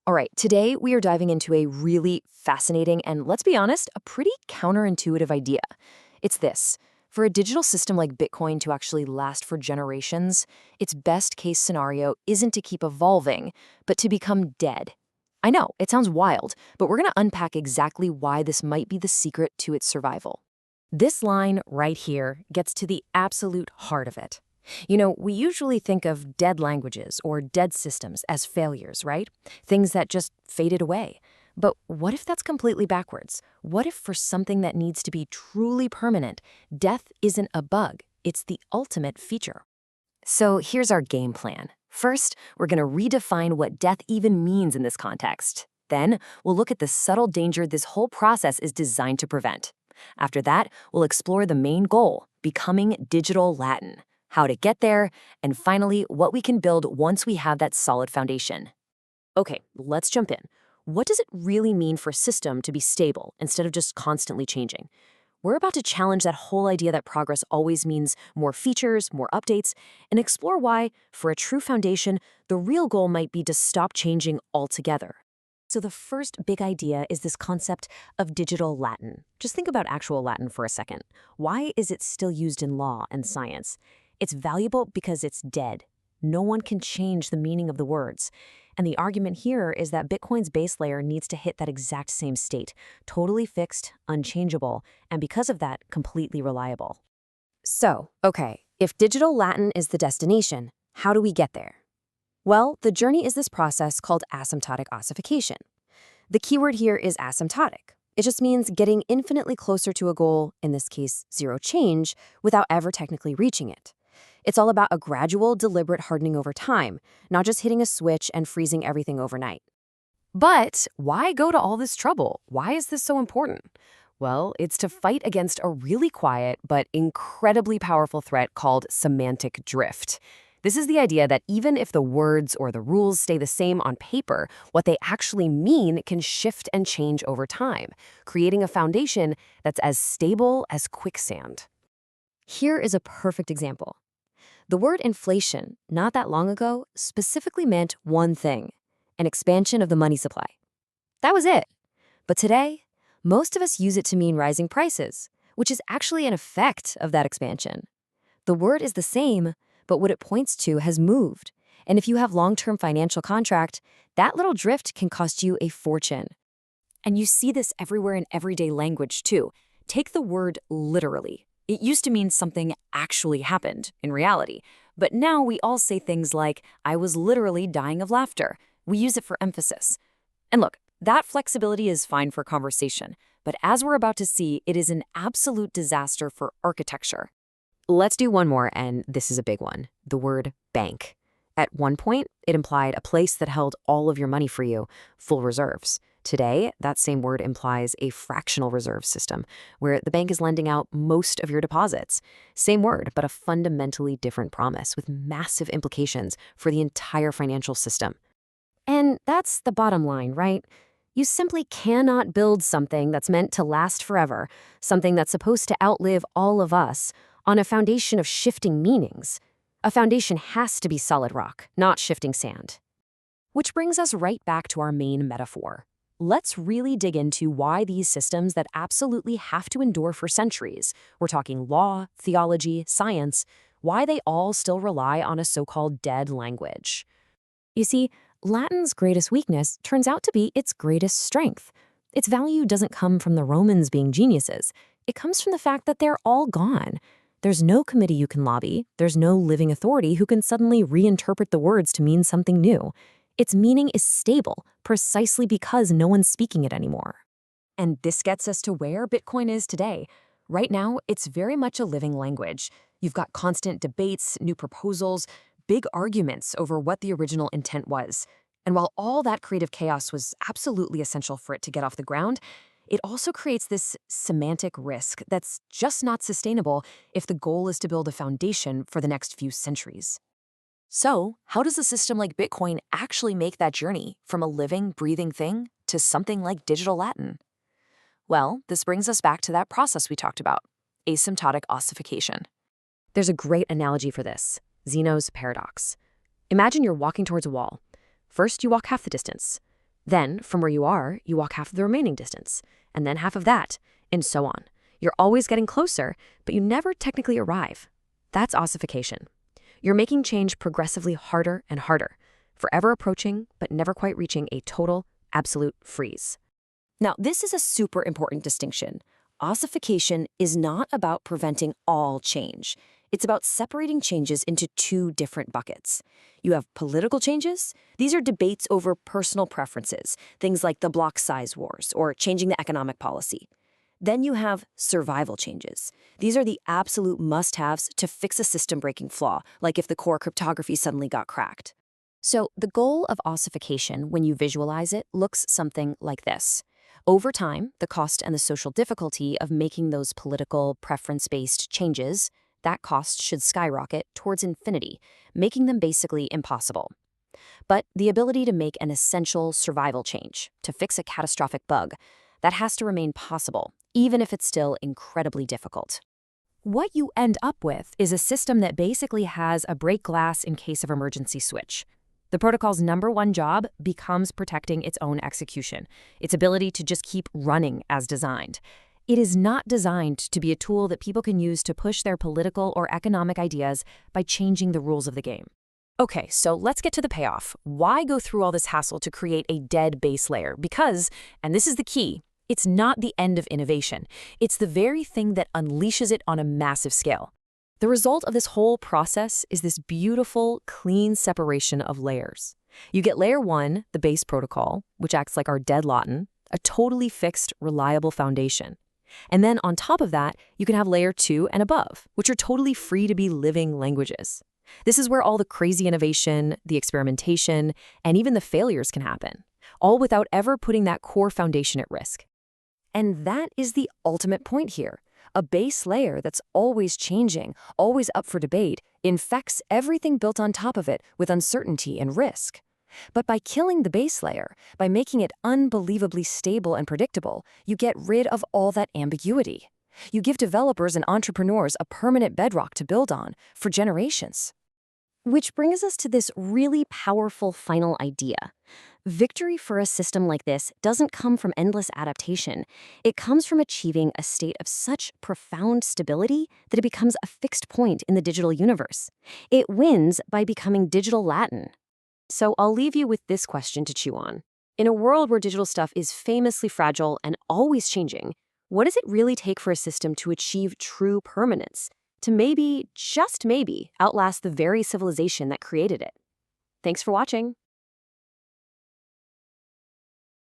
All right, today we are diving into a really fascinating and, let's be honest, a pretty counterintuitive idea. It's this. For a digital system like Bitcoin to actually last for generations, its best case scenario isn't to keep evolving, but to become dead. I know, it sounds wild, but we're going to unpack exactly why this might be the secret to its survival. This line right here gets to the absolute heart of it. We usually think of dead languages or dead systems as failures, right? Things that just faded away. But what if that's completely backwards? What if for something that needs to be truly permanent, death isn't a bug, it's the ultimate feature? So here's our game plan. First, we're going to redefine what death even means in this context. Then, we'll look at the subtle danger this whole process is designed to prevent. After that, we'll explore the main goal, becoming digital Latin, how to get there, and finally, what we can build once we have that solid foundation. Okay, let's jump in. What does it really mean for a system to be stable instead of just constantly changing? We're about to challenge that whole idea that progress always means more features, more updates, and explore why, for a true foundation, the real goal might be to stop changing altogether. So the first big idea is this concept of digital Latin. Just think about actual Latin for a second. Why is it still used in law and science? It's valuable because it's dead. No one can change the meaning of the words. And the argument here is that Bitcoin's base layer needs to hit that exact same state, totally fixed, unchangeable, and because of that, completely reliable. So, okay, if digital Latin is the destination, how do we get there? Well, the journey is this process called asymptotic ossification. The keyword here is asymptotic. It just means getting infinitely closer to a goal, in this case, zero change, without ever technically reaching it. It's all about a gradual, deliberate hardening over time, not just hitting a switch and freezing everything overnight. But why go to all this trouble? Why is this so important? Well, it's to fight against a really quiet but incredibly powerful threat called semantic drift. This is the idea that even if the words or the rules stay the same on paper, what they actually mean can shift and change over time, creating a foundation that's as stable as quicksand. Here is a perfect example. The word inflation, not that long ago, specifically meant one thing: an expansion of the money supply. That was it. But today, most of us use it to mean rising prices, which is actually an effect of that expansion. The word is the same, but what it points to has moved. And if you have long-term financial contract, that little drift can cost you a fortune. And you see this everywhere in everyday language, too. Take the word literally. It used to mean something actually happened in reality. But now we all say things like, I was literally dying of laughter. We use it for emphasis. And look, that flexibility is fine for conversation. But as we're about to see, it is an absolute disaster for architecture. Let's do one more, and this is a big one. The word bank. At one point, it implied a place that held all of your money for you, full reserves. Today, that same word implies a fractional reserve system, where the bank is lending out most of your deposits. Same word, but a fundamentally different promise with massive implications for the entire financial system. And that's the bottom line, right? You simply cannot build something that's meant to last forever, something that's supposed to outlive all of us, on a foundation of shifting meanings. A foundation has to be solid rock, not shifting sand. Which brings us right back to our main metaphor. Let's really dig into why these systems that absolutely have to endure for centuries, we're talking law, theology, science, why they all still rely on a so-called dead language. You see, Latin's greatest weakness turns out to be its greatest strength. Its value doesn't come from the Romans being geniuses. It comes from the fact that they're all gone. There's no committee you can lobby. There's no living authority who can suddenly reinterpret the words to mean something new. Its meaning is stable, precisely because no one's speaking it anymore. And this gets us to where Bitcoin is today. Right now, it's very much a living language. You've got constant debates, new proposals, big arguments over what the original intent was. And while all that creative chaos was absolutely essential for it to get off the ground, it also creates this semantic risk that's just not sustainable if the goal is to build a foundation for the next few centuries. So, how does a system like Bitcoin actually make that journey from a living, breathing thing to something like digital Latin? Well, this brings us back to that process we talked about, asymptotic ossification. There's a great analogy for this, Zeno's paradox. Imagine you're walking towards a wall. First, you walk half the distance. Then, from where you are, you walk half of the remaining distance, and then half of that, and so on. You're always getting closer, but you never technically arrive. That's ossification. You're making change progressively harder and harder, forever approaching, but never quite reaching a total, absolute freeze. Now, this is a super important distinction. Ossification is not about preventing all change. It's about separating changes into two different buckets. You have political changes. These are debates over personal preferences, things like the block size wars or changing the economic policy. Then you have survival changes. These are the absolute must-haves to fix a system-breaking flaw, like if the core cryptography suddenly got cracked. So the goal of ossification, when you visualize it, looks something like this. Over time, the cost and the social difficulty of making those political, preference-based changes, that cost should skyrocket towards infinity, making them basically impossible. But the ability to make an essential survival change, to fix a catastrophic bug, that has to remain possible, even if it's still incredibly difficult. What you end up with is a system that basically has a break glass in case of emergency switch. The protocol's #1 job becomes protecting its own execution, its ability to just keep running as designed. It is not designed to be a tool that people can use to push their political or economic ideas by changing the rules of the game. Okay, so let's get to the payoff. Why go through all this hassle to create a dead base layer? Because, and this is the key, it's not the end of innovation. It's the very thing that unleashes it on a massive scale. The result of this whole process is this beautiful, clean separation of layers. You get layer 1, the base protocol, which acts like our dead Latin, a totally fixed, reliable foundation. And then on top of that, you can have layer 2 and above, which are totally free to be living languages. This is where all the crazy innovation, the experimentation, and even the failures can happen, all without ever putting that core foundation at risk. And that is the ultimate point here. A base layer that's always changing, always up for debate, infects everything built on top of it with uncertainty and risk. But by killing the base layer, by making it unbelievably stable and predictable, you get rid of all that ambiguity. You give developers and entrepreneurs a permanent bedrock to build on for generations. Which brings us to this really powerful final idea. Victory for a system like this doesn't come from endless adaptation. It comes from achieving a state of such profound stability that it becomes a fixed point in the digital universe. It wins by becoming digital Latin. So I'll leave you with this question to chew on. In a world where digital stuff is famously fragile and always changing, what does it really take for a system to achieve true permanence? To maybe, just maybe, outlast the very civilization that created it? Thanks for watching.